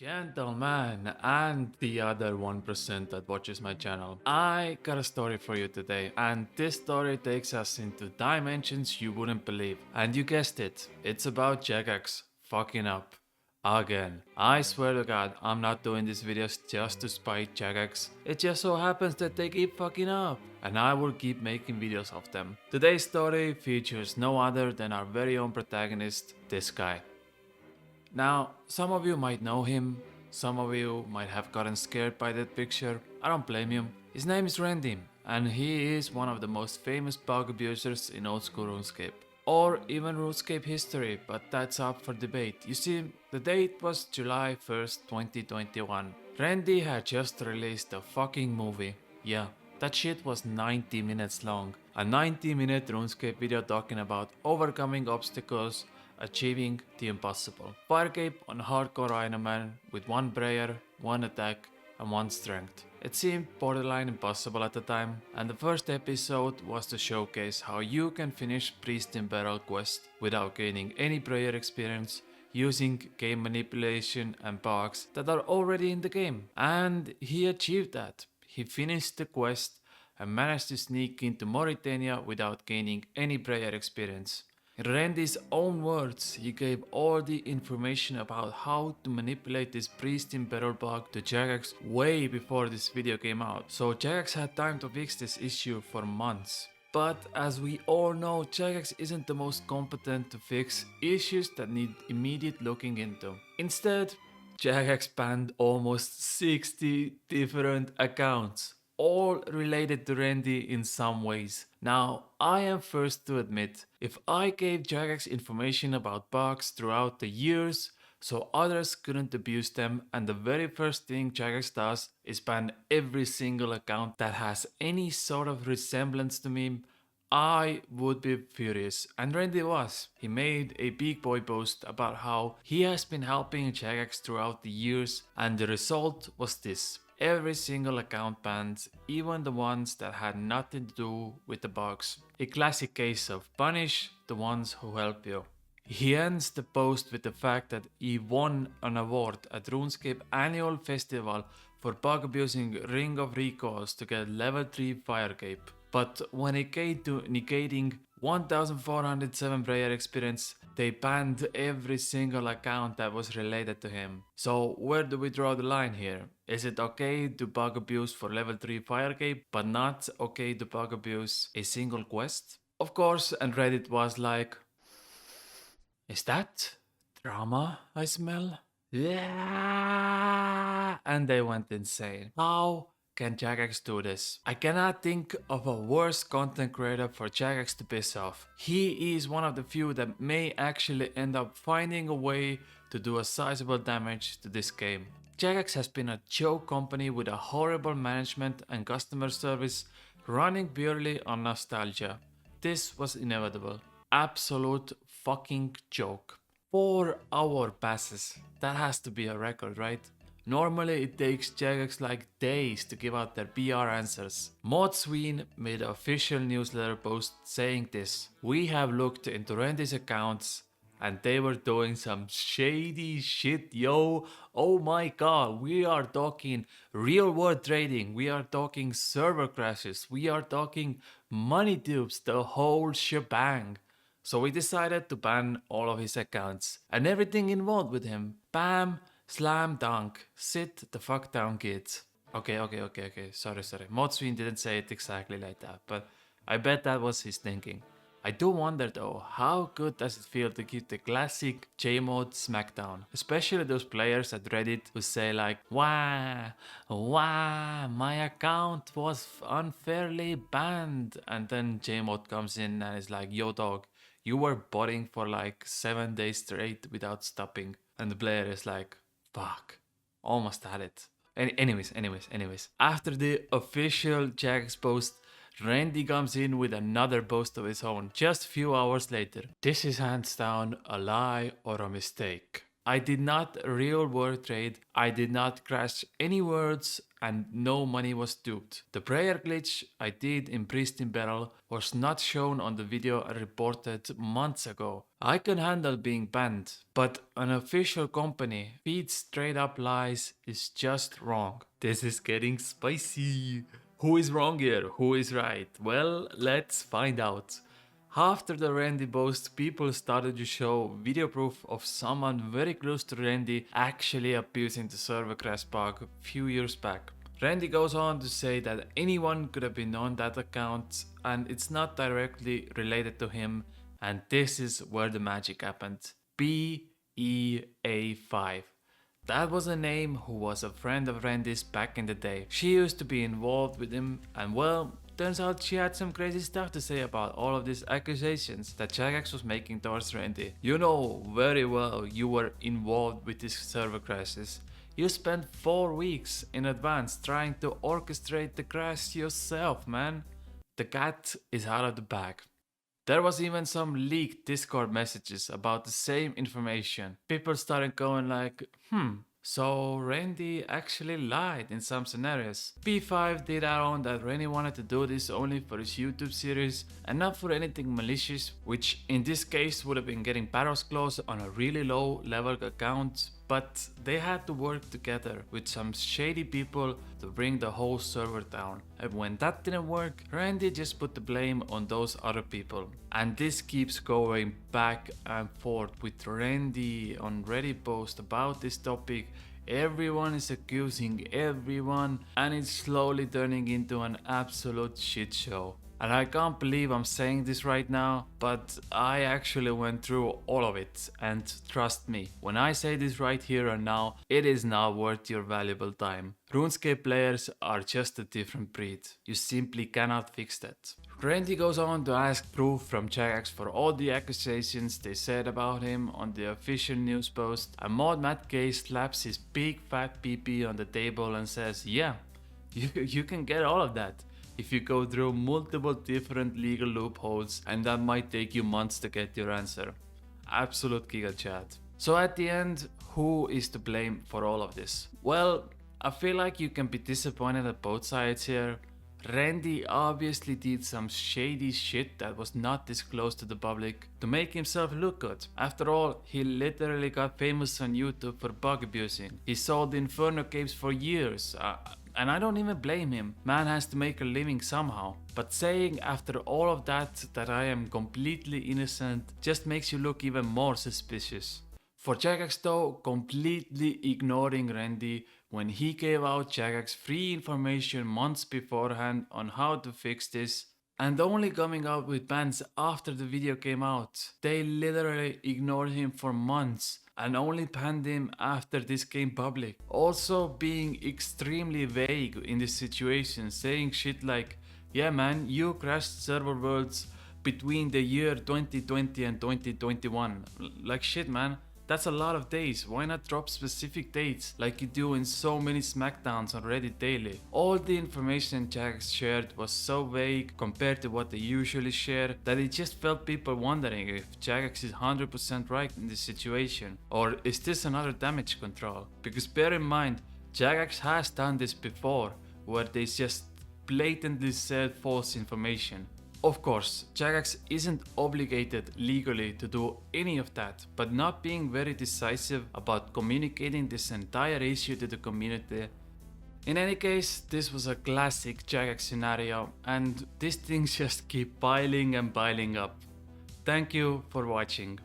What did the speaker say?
Gentlemen, and the other 1% that watches my channel, I got a story for you today, and this story takes us into dimensions you wouldn't believe. And you guessed it, it's about Jagex fucking up. Again. I swear to god, I'm not doing these videos just to spite Jagex. It just so happens that they keep fucking up, and I will keep making videos of them. Today's story features no other than our very own protagonist, this guy. Now, some of you might know him, some of you might have gotten scared by that picture. I don't blame you. His name is Randy, and he is one of the most famous bug abusers in old school RuneScape. Or even RuneScape history, but that's up for debate. You see, the date was July 1st, 2021. Randy had just released a fucking movie. Yeah, that shit was 90 minutes long. A 90-minute RuneScape video talking about overcoming obstacles, achieving the impossible. Firecape on hardcore Iron Man with one prayer, one attack, and one strength. It seemed borderline impossible at the time, and the first episode was to showcase how you can finish Priest in Barrel quest without gaining any prayer experience using game manipulation and bugs that are already in the game. And he achieved that. He finished the quest and managed to sneak into Mauritania without gaining any prayer experience. In Randy's own words, he gave all the information about how to manipulate this priest in barrel bug to Jagex way before this video came out, so Jagex had time to fix this issue for months. But as we all know, Jagex isn't the most competent to fix issues that need immediate looking into. Instead, Jagex banned almost 60 different accounts, all related to Randy in some ways. Now, I am first to admit, if I gave Jagex information about bugs throughout the years, so others couldn't abuse them, and the very first thing Jagex does is ban every single account that has any sort of resemblance to me, I would be furious, and Randy was. He made a big boy post about how he has been helping Jagex throughout the years, and the result was this. Every single account banned, even the ones that had nothing to do with the bugs. A classic case of punish the ones who help you. He ends the post with the fact that he won an award at RuneScape annual festival for bug abusing Ring of Recoils to get level 3 Firecape. But when it came to negating 1407 prayer experience, they banned every single account that was related to him. So where do we draw the line here? Is it okay to bug abuse for level 3 Firecape, but not okay to bug abuse a single quest? Of course, and Reddit was like, is that drama I smell? Yeah, and they went insane. How can Jagex do this? I cannot think of a worse content creator for Jagex to piss off. He is one of the few that may actually end up finding a way to do a sizable damage to this game. Jagex has been a joke company with a horrible management and customer service running purely on nostalgia. This was inevitable. Absolute fucking joke. 4-hour passes. That has to be a record, right? Normally it takes Jagex like days to give out their PR answers. Modsween made an official newsletter post saying this. We have looked into Randy's accounts and they were doing some shady shit, yo. Oh my god, we are talking real world trading, we are talking server crashes, we are talking money dupes, the whole shebang. So we decided to ban all of his accounts and everything involved with him. Bam, slam dunk, sit the fuck down, kids. Okay, sorry. Modsween didn't say it exactly like that, but I bet that was his thinking. I do wonder though, how good does it feel to keep the classic J-mode smackdown? Especially those players at Reddit who say like, wow, my account was unfairly banned. And then J-mode comes in and is like, yo dog, you were botting for like 7 days straight without stopping. And the player is like, fuck, almost had it. Anyways. After the official Jagex post, Randy comes in with another post of his own just a few hours later. This is hands down a lie or a mistake. I did not real word trade, I did not crash any words, and no money was duped. The prayer glitch I did in Pristine Battle was not shown on the video I reported months ago. I can handle being banned, but an official company feeds straight up lies is just wrong. This is getting spicy. Who is wrong here? Who is right? Well, let's find out. After the Randy boast, people started to show video proof of someone very close to Randy actually abusing the server crash bug a few years back. Randy goes on to say that anyone could have been on that account and it's not directly related to him, and this is where the magic happened. BEA5. That was a name who was a friend of Randy's back in the day. She used to be involved with him, and well, turns out she had some crazy stuff to say about all of these accusations that Jagex was making towards Randy. You know very well you were involved with these server crashes. You spent 4 weeks in advance trying to orchestrate the crash yourself, man. The cat is out of the bag. There was even some leaked Discord messages about the same information. People started going like, so Randy actually lied in some scenarios. P5 did add on that Randy wanted to do this only for his YouTube series and not for anything malicious, which in this case would have been getting Barrow's claws on a really low level account, but they had to work together with some shady people to bring the whole server down. And when that didn't work, Randy just put the blame on those other people. And this keeps going back and forth with Randy on Reddit post about this topic. Everyone is accusing everyone and it's slowly turning into an absolute shit show. And I can't believe I'm saying this right now, but I actually went through all of it, and trust me, when I say this right here and now, it is not worth your valuable time. RuneScape players are just a different breed. You simply cannot fix that. Randy goes on to ask proof from Jagex for all the accusations they said about him on the official news post, and Mod Matt K slaps his big fat PP on the table and says, yeah, you can get all of that if you go through multiple different legal loopholes, and that might take you months to get your answer. Absolute giga chat. So at the end, who is to blame for all of this? Well, I feel like you can be disappointed at both sides here. Randy obviously did some shady shit that was not disclosed to the public to make himself look good. After all, he literally got famous on YouTube for bug abusing. He sold Inferno capes for years. And I don't even blame him. Man has to make a living somehow. But saying after all of that I am completely innocent just makes you look even more suspicious. For Jagex though, completely ignoring Randy when he gave out Jagex free information months beforehand on how to fix this, and only coming out with bans after the video came out. They literally ignored him for months and only banned him after this came public. Also being extremely vague in this situation, saying shit like, yeah man, you crashed server worlds between the year 2020 and 2021. Like shit man, that's a lot of days. Why not drop specific dates like you do in so many smackdowns on Reddit daily? All the information Jagex shared was so vague compared to what they usually share that it just felt people wondering if Jagex is 100% right in this situation, or is this another damage control? Because bear in mind, Jagex has done this before, where they just blatantly said false information. Of course, Jagex isn't obligated legally to do any of that, but not being very decisive about communicating this entire issue to the community. In any case, this was a classic Jagex scenario, and these things just keep piling and piling up. Thank you for watching.